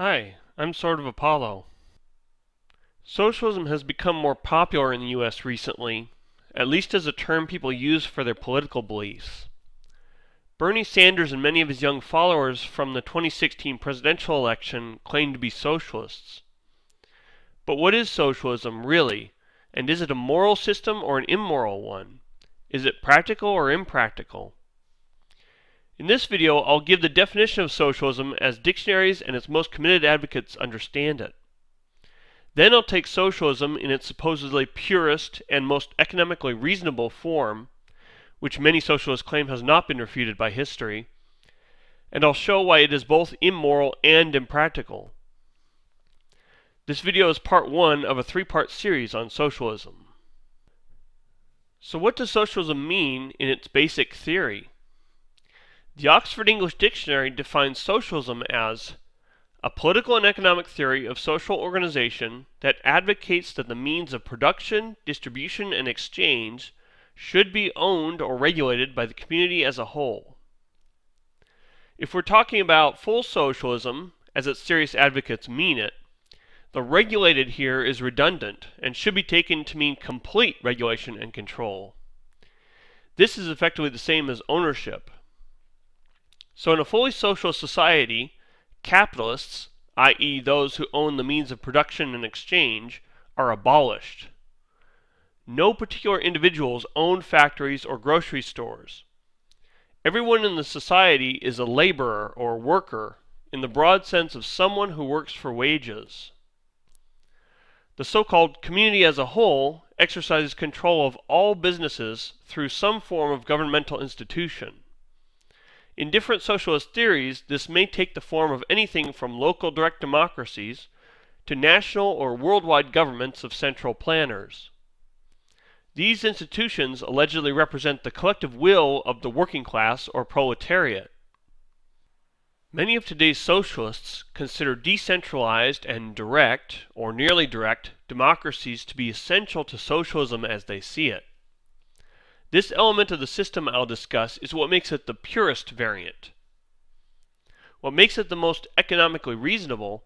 Hi, I'm sort of Apollo. Socialism has become more popular in the US recently, at least as a term people use for their political beliefs. Bernie Sanders and many of his young followers from the 2016 presidential election claim to be socialists. But what is socialism, really? And is it a moral system or an immoral one? Is it practical or impractical? In this video, I'll give the definition of socialism as dictionaries and its most committed advocates understand it. Then I'll take socialism in its supposedly purest and most economically reasonable form, which many socialists claim has not been refuted by history, and I'll show why it is both immoral and impractical. This video is part one of a three-part series on socialism. So what does socialism mean in its basic theory? The Oxford English Dictionary defines socialism as a political and economic theory of social organization that advocates that the means of production, distribution, and exchange should be owned or regulated by the community as a whole. If we're talking about full socialism, as its serious advocates mean it, the regulated here is redundant and should be taken to mean complete regulation and control. This is effectively the same as ownership. So in a fully socialist society, capitalists, i.e. those who own the means of production and exchange, are abolished. No particular individuals own factories or grocery stores. Everyone in the society is a laborer or worker in the broad sense of someone who works for wages. The so-called community as a whole exercises control of all businesses through some form of governmental institution. In different socialist theories, this may take the form of anything from local direct democracies to national or worldwide governments of central planners. These institutions allegedly represent the collective will of the working class or proletariat. Many of today's socialists consider decentralized and direct, or nearly direct, democracies to be essential to socialism as they see it. This element of the system I'll discuss is what makes it the purest variant. What makes it the most economically reasonable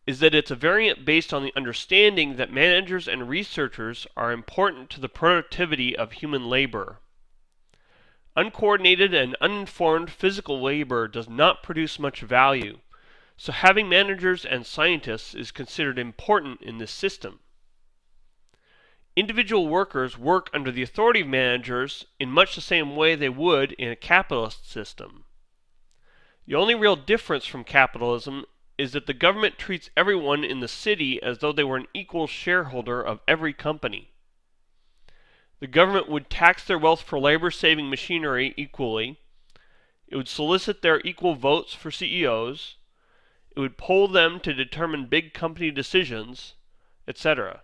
is that it's a variant based on the understanding that managers and researchers are important to the productivity of human labor. Uncoordinated and uninformed physical labor does not produce much value, so having managers and scientists is considered important in this system. Individual workers work under the authority of managers in much the same way they would in a capitalist system. The only real difference from capitalism is that the government treats everyone in the city as though they were an equal shareholder of every company. The government would tax their wealth for labor-saving machinery equally. It would solicit their equal votes for CEOs. It would poll them to determine big company decisions, etc.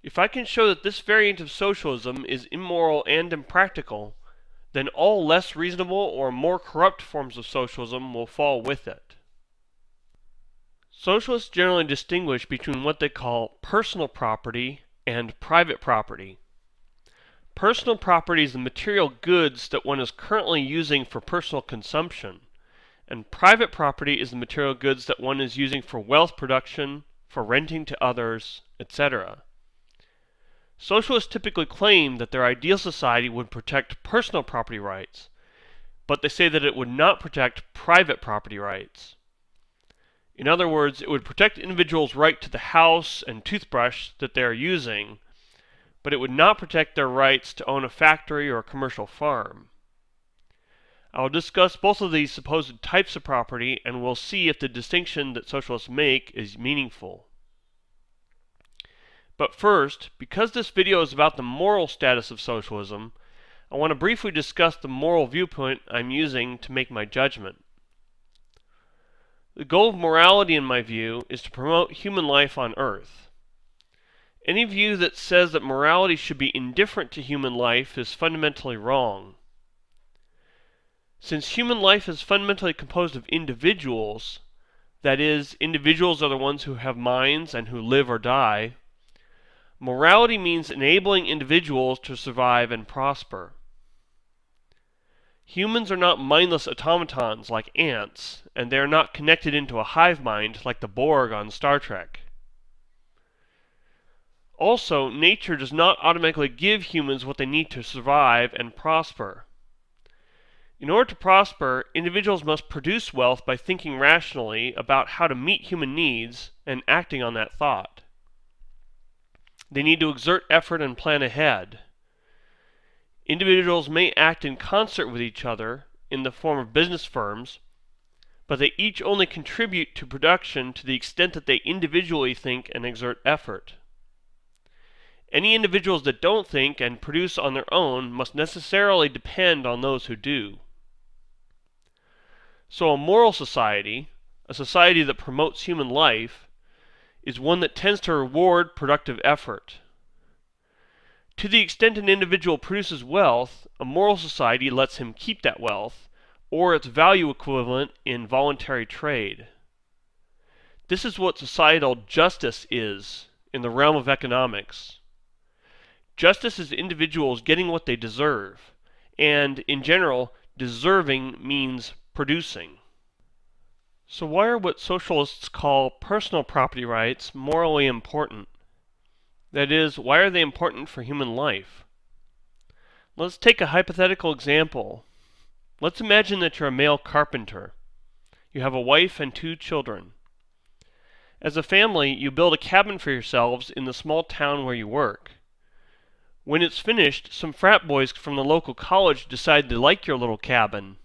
If I can show that this variant of socialism is immoral and impractical, then all less reasonable or more corrupt forms of socialism will fall with it. Socialists generally distinguish between what they call personal property and private property. Personal property is the material goods that one is currently using for personal consumption, and private property is the material goods that one is using for wealth production, for renting to others, etc. Socialists typically claim that their ideal society would protect personal property rights, but they say that it would not protect private property rights. In other words, it would protect individuals' right to the house and toothbrush that they are using, but it would not protect their rights to own a factory or a commercial farm. I will discuss both of these supposed types of property, and we'll see if the distinction that socialists make is meaningful. But first, because this video is about the moral status of socialism, I want to briefly discuss the moral viewpoint I'm using to make my judgment. The goal of morality, in my view, is to promote human life on Earth. Any view that says that morality should be indifferent to human life is fundamentally wrong. Since human life is fundamentally composed of individuals, that is, individuals are the ones who have minds and who live or die, morality means enabling individuals to survive and prosper. Humans are not mindless automatons like ants, and they are not connected into a hive mind like the Borg on Star Trek. Also, nature does not automatically give humans what they need to survive and prosper. In order to prosper, individuals must produce wealth by thinking rationally about how to meet human needs and acting on that thought. They need to exert effort and plan ahead. Individuals may act in concert with each other in the form of business firms, but they each only contribute to production to the extent that they individually think and exert effort. Any individuals that don't think and produce on their own must necessarily depend on those who do. So a moral society, a society that promotes human life, is one that tends to reward productive effort. To the extent an individual produces wealth, a moral society lets him keep that wealth, or its value equivalent in voluntary trade. This is what societal justice is in the realm of economics. Justice is individuals getting what they deserve, and in general, deserving means producing. So why are what socialists call personal property rights morally important? That is, why are they important for human life? Let's take a hypothetical example. Let's imagine that you're a male carpenter. You have a wife and 2 children. As a family, you build a cabin for yourselves in the small town where you work. When it's finished, some frat boys from the local college decide they like your little cabin.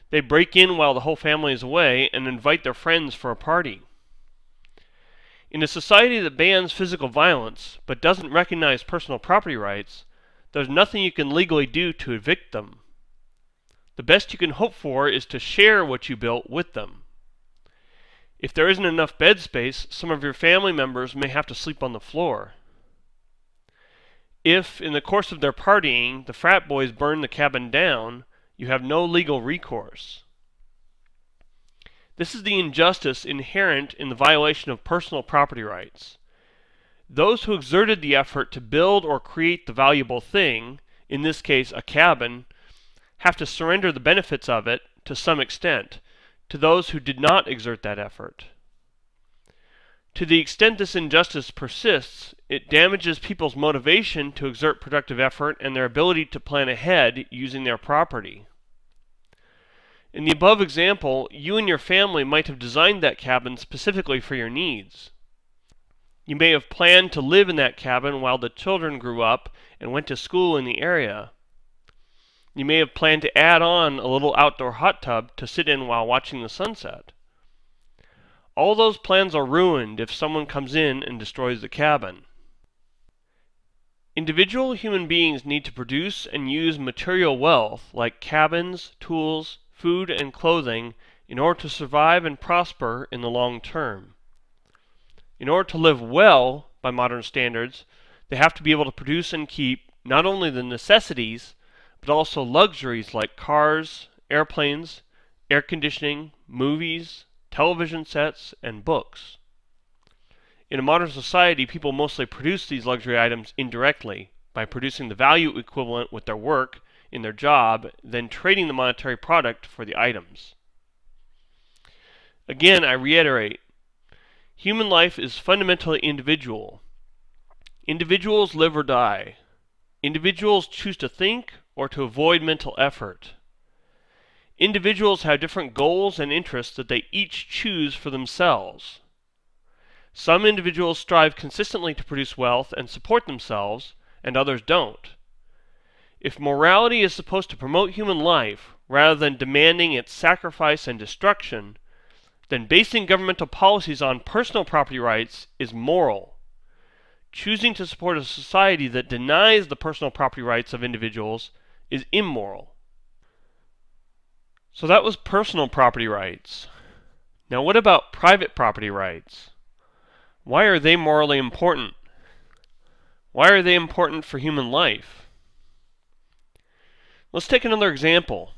They break in while the whole family is away and invite their friends for a party. In a society that bans physical violence but doesn't recognize personal property rights, there's nothing you can legally do to evict them. The best you can hope for is to share what you built with them. If there isn't enough bed space, some of your family members may have to sleep on the floor. If, in the course of their partying, the frat boys burn the cabin down, you have no legal recourse. This is the injustice inherent in the violation of personal property rights. Those who exerted the effort to build or create the valuable thing, in this case a cabin, have to surrender the benefits of it, to some extent, to those who did not exert that effort. To the extent this injustice persists, it damages people's motivation to exert productive effort and their ability to plan ahead using their property. In the above example, you and your family might have designed that cabin specifically for your needs. You may have planned to live in that cabin while the children grew up and went to school in the area. You may have planned to add on a little outdoor hot tub to sit in while watching the sunset. All those plans are ruined if someone comes in and destroys the cabin. Individual human beings need to produce and use material wealth like cabins, tools, food, and clothing in order to survive and prosper in the long term. In order to live well by modern standards, they have to be able to produce and keep not only the necessities, but also luxuries like cars, airplanes, air conditioning, movies, television sets, and books. In a modern society, people mostly produce these luxury items indirectly by producing the value equivalent with their work in their job, then trading the monetary product for the items. Again, I reiterate, human life is fundamentally individual. Individuals live or die. Individuals choose to think or to avoid mental effort. Individuals have different goals and interests that they each choose for themselves. Some individuals strive consistently to produce wealth and support themselves, and others don't. If morality is supposed to promote human life rather than demanding its sacrifice and destruction, then basing governmental policies on personal property rights is moral. Choosing to support a society that denies the personal property rights of individuals is immoral. So that was personal property rights. Now what about private property rights? Why are they morally important? Why are they important for human life? Let's take another example.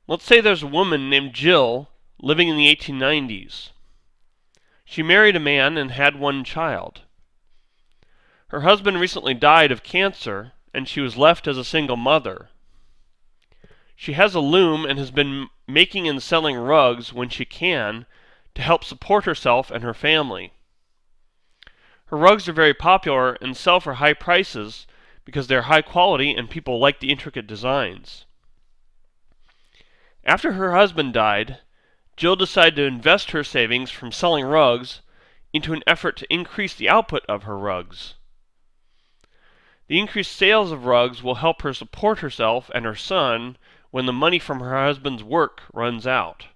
Let's say there's a woman named Jill living in the 1890s. She married a man and had 1 child. Her husband recently died of cancer, and she was left as a single mother. She has a loom and has been making and selling rugs when she can to help support herself and her family. Her rugs are very popular and sell for high prices because they're high quality and people like the intricate designs. After her husband died, Jill decided to invest her savings from selling rugs into an effort to increase the output of her rugs. The increased sales of rugs will help her support herself and her son when the money from her husband's work runs out.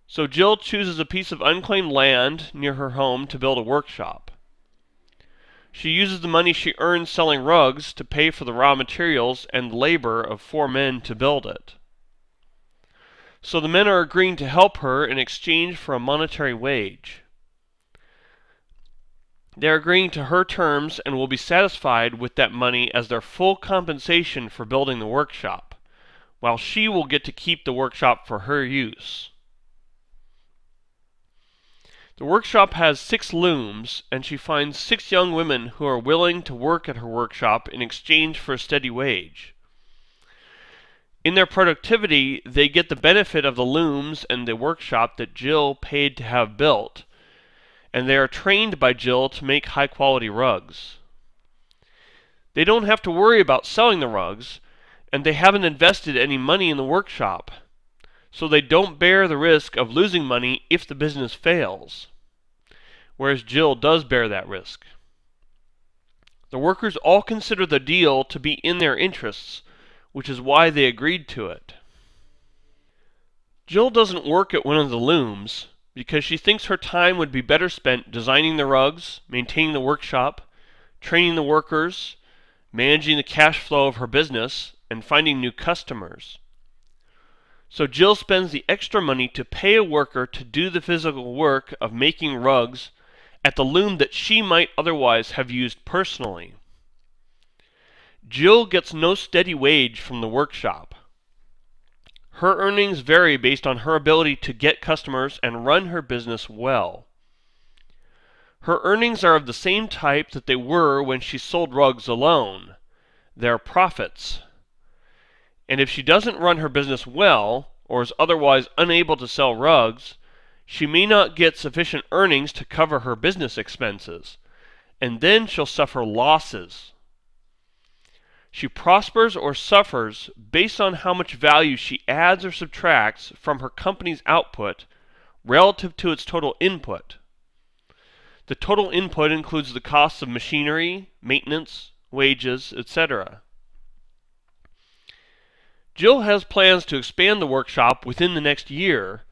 So Jill chooses a piece of unclaimed land near her home to build a workshop. She uses the money she earns selling rugs to pay for the raw materials and labor of 4 men to build it. So the men are agreeing to help her in exchange for a monetary wage. They are agreeing to her terms and will be satisfied with that money as their full compensation for building the workshop, while she will get to keep the workshop for her use. The workshop has 6 looms, and she finds 6 young women who are willing to work at her workshop in exchange for a steady wage. In their productivity, they get the benefit of the looms and the workshop that Jill paid to have built, and they are trained by Jill to make high-quality rugs. They don't have to worry about selling the rugs, and they haven't invested any money in the workshop, so they don't bear the risk of losing money if the business fails, whereas Jill does bear that risk. The workers all consider the deal to be in their interests, which is why they agreed to it. Jill doesn't work at one of the looms because she thinks her time would be better spent designing the rugs, maintaining the workshop, training the workers, managing the cash flow of her business, and finding new customers. So Jill spends the extra money to pay a worker to do the physical work of making rugs at the loom that she might otherwise have used personally. Jill gets no steady wage from the workshop. Her earnings vary based on her ability to get customers and run her business well. Her earnings are of the same type that they were when she sold rugs alone. They're profits. And if she doesn't run her business well, or is otherwise unable to sell rugs, she may not get sufficient earnings to cover her business expenses, and then she'll suffer losses. She prospers or suffers based on how much value she adds or subtracts from her company's output relative to its total input. The total input includes the costs of machinery, maintenance, wages, etc. Jill has plans to expand the workshop within the next year,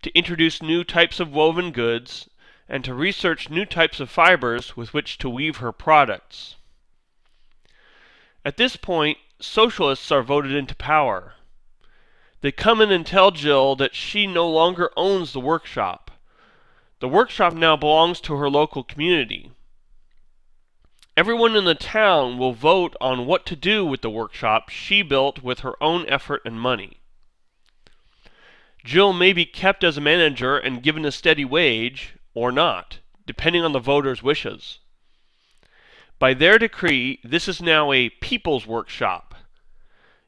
to introduce new types of woven goods, and to research new types of fibers with which to weave her products. At this point, socialists are voted into power. They come in and tell Jill that she no longer owns the workshop. The workshop now belongs to her local community. Everyone in the town will vote on what to do with the workshop she built with her own effort and money. Jill may be kept as a manager and given a steady wage, or not, depending on the voters' wishes. By their decree, this is now a people's workshop.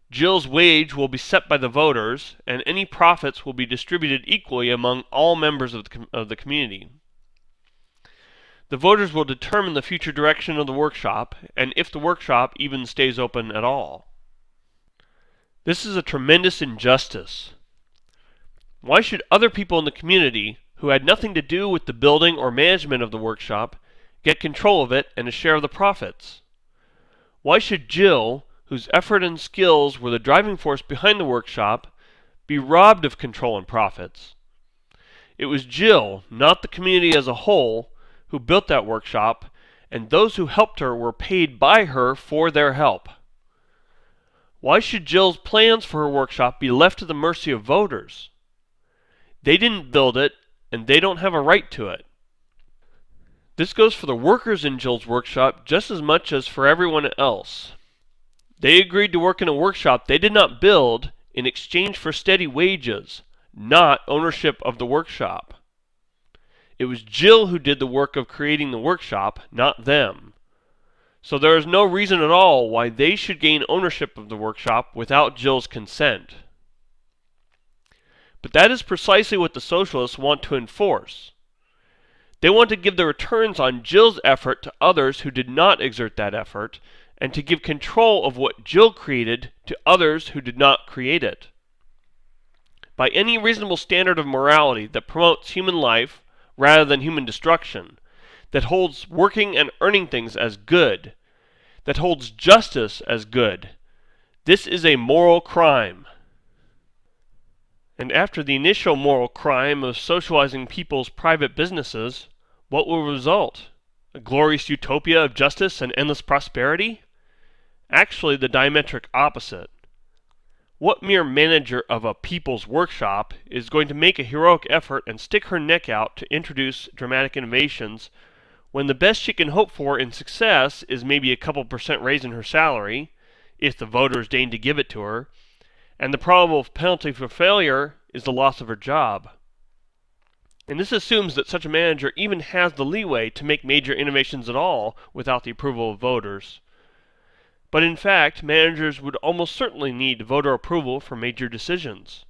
Jill's wage will be set by the voters, and any profits will be distributed equally among all members of the community. The voters will determine the future direction of the workshop, and if the workshop even stays open at all. This is a tremendous injustice. Why should other people in the community, who had nothing to do with the building or management of the workshop, get control of it and a share of the profits? Why should Jill, whose effort and skills were the driving force behind the workshop, be robbed of control and profits? It was Jill, not the community as a whole, who built that workshop, and those who helped her were paid by her for their help. Why should Jill's plans for her workshop be left to the mercy of voters? They didn't build it, and they don't have a right to it. This goes for the workers in Jill's workshop just as much as for everyone else. They agreed to work in a workshop they did not build in exchange for steady wages, not ownership of the workshop. It was Jill who did the work of creating the workshop, not them. So there is no reason at all why they should gain ownership of the workshop without Jill's consent. But that is precisely what the socialists want to enforce. They want to give the returns on Jill's effort to others who did not exert that effort, and to give control of what Jill created to others who did not create it. By any reasonable standard of morality that promotes human life rather than human destruction, that holds working and earning things as good, that holds justice as good, this is a moral crime. And after the initial moral crime of socializing people's private businesses, what will result? A glorious utopia of justice and endless prosperity? Actually, the diametric opposite. What mere manager of a people's workshop is going to make a heroic effort and stick her neck out to introduce dramatic innovations when the best she can hope for in success is maybe a couple % raise in her salary, if the voters deign to give it to her, and the probable penalty for failure is the loss of her job? And this assumes that such a manager even has the leeway to make major innovations at all without the approval of voters. But in fact, managers would almost certainly need voter approval for major decisions.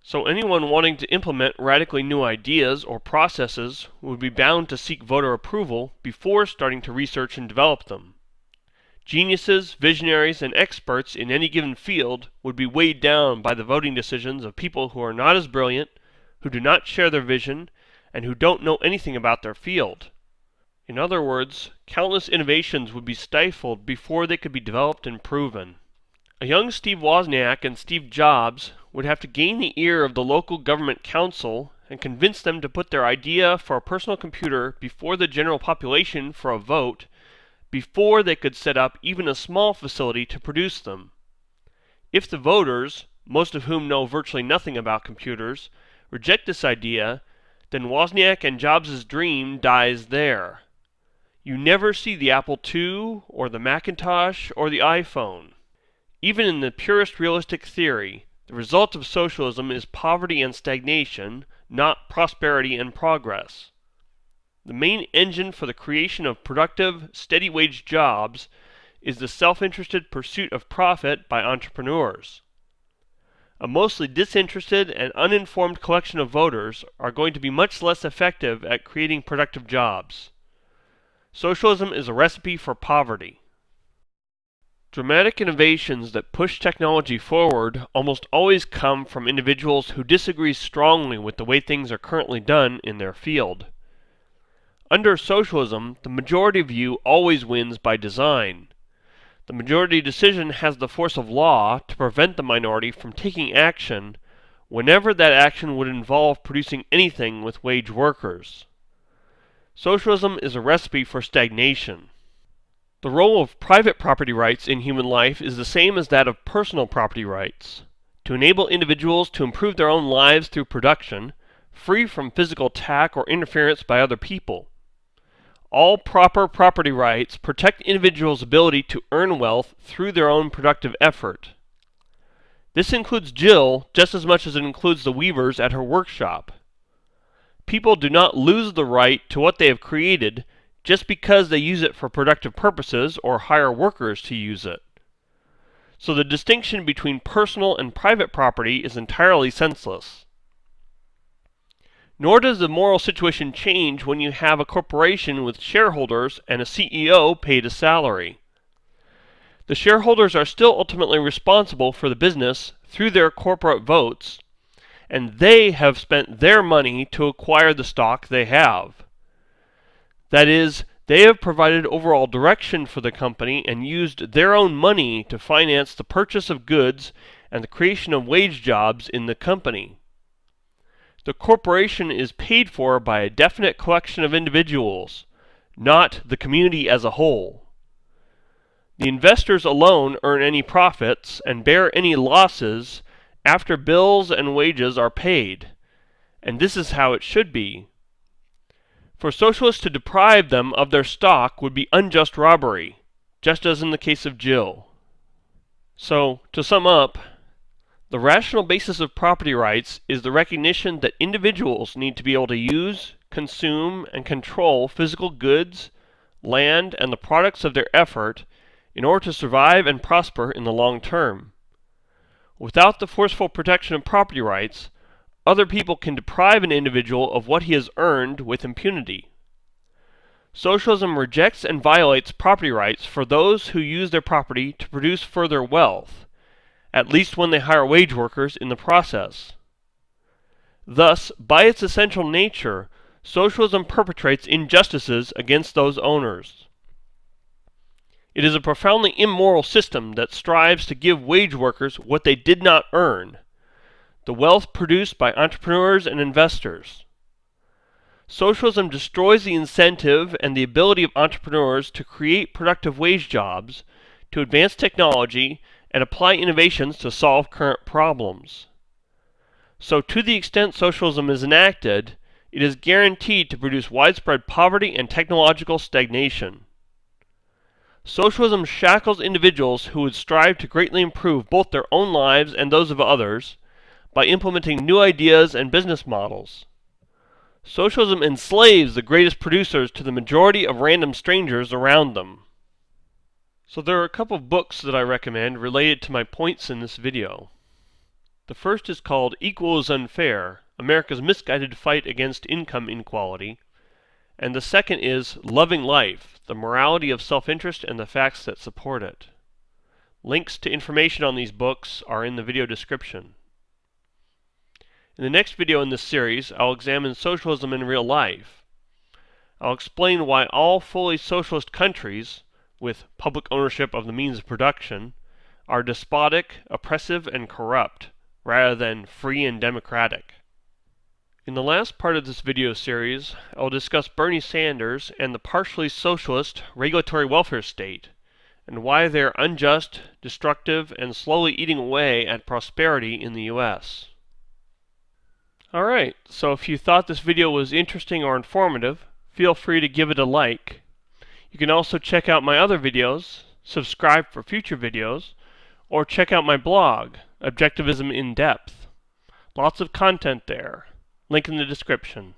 So anyone wanting to implement radically new ideas or processes would be bound to seek voter approval before starting to research and develop them. Geniuses, visionaries, and experts in any given field would be weighed down by the voting decisions of people who are not as brilliant, who do not share their vision, and who don't know anything about their field. In other words, countless innovations would be stifled before they could be developed and proven. A young Steve Wozniak and Steve Jobs would have to gain the ear of the local government council and convince them to put their idea for a personal computer before the general population for a vote, before they could set up even a small facility to produce them. If the voters, most of whom know virtually nothing about computers, reject this idea, then Wozniak and Jobs' dream dies there. You never see the Apple II, or the Macintosh, or the iPhone. Even in the purest realistic theory, the result of socialism is poverty and stagnation, not prosperity and progress. The main engine for the creation of productive, steady-wage jobs is the self-interested pursuit of profit by entrepreneurs. A mostly disinterested and uninformed collection of voters are going to be much less effective at creating productive jobs. Socialism is a recipe for poverty. Dramatic innovations that push technology forward almost always come from individuals who disagree strongly with the way things are currently done in their field. Under socialism, the majority view always wins by design. The majority decision has the force of law to prevent the minority from taking action whenever that action would involve producing anything with wage workers. Socialism is a recipe for stagnation. The role of private property rights in human life is the same as that of personal property rights: to enable individuals to improve their own lives through production, free from physical attack or interference by other people. All proper property rights protect individuals' ability to earn wealth through their own productive effort. This includes Jill just as much as it includes the weavers at her workshop. People do not lose the right to what they have created just because they use it for productive purposes or hire workers to use it. So the distinction between personal and private property is entirely senseless. Nor does the moral situation change when you have a corporation with shareholders and a CEO paid a salary. The shareholders are still ultimately responsible for the business through their corporate votes, and they have spent their money to acquire the stock they have. That is, they have provided overall direction for the company and used their own money to finance the purchase of goods and the creation of wage jobs in the company. The corporation is paid for by a definite collection of individuals, not the community as a whole. The investors alone earn any profits and bear any losses after bills and wages are paid, and this is how it should be. For socialists to deprive them of their stock would be unjust robbery, just as in the case of Jill. So, to sum up, the rational basis of property rights is the recognition that individuals need to be able to use, consume, and control physical goods, land, and the products of their effort in order to survive and prosper in the long term. Without the forceful protection of property rights, other people can deprive an individual of what he has earned with impunity. Socialism rejects and violates property rights for those who use their property to produce further wealth, at least when they hire wage workers in the process. Thus, by its essential nature, socialism perpetrates injustices against those owners. It is a profoundly immoral system that strives to give wage workers what they did not earn, the wealth produced by entrepreneurs and investors. Socialism destroys the incentive and the ability of entrepreneurs to create productive wage jobs, to advance technology, and apply innovations to solve current problems. So, to the extent socialism is enacted, it is guaranteed to produce widespread poverty and technological stagnation. Socialism shackles individuals who would strive to greatly improve both their own lives and those of others by implementing new ideas and business models. Socialism enslaves the greatest producers to the majority of random strangers around them. So there are a couple of books that I recommend related to my points in this video. The first is called Equal is Unfair: America's Misguided Fight Against Income Inequality, and the second is Loving Life: The Morality of Self-Interest and the Facts that Support It. Links to information on these books are in the video description. In the next video in this series, I'll examine socialism in real life. I'll explain why all fully socialist countries, with public ownership of the means of production, are despotic, oppressive, and corrupt, rather than free and democratic. In the last part of this video series, I'll discuss Bernie Sanders and the partially socialist regulatory welfare state, and why they're unjust, destructive, and slowly eating away at prosperity in the U.S. Alright, so if you thought this video was interesting or informative, feel free to give it a like. You can also check out my other videos, subscribe for future videos, or check out my blog, Objectivism in Depth. Lots of content there. Link in the description.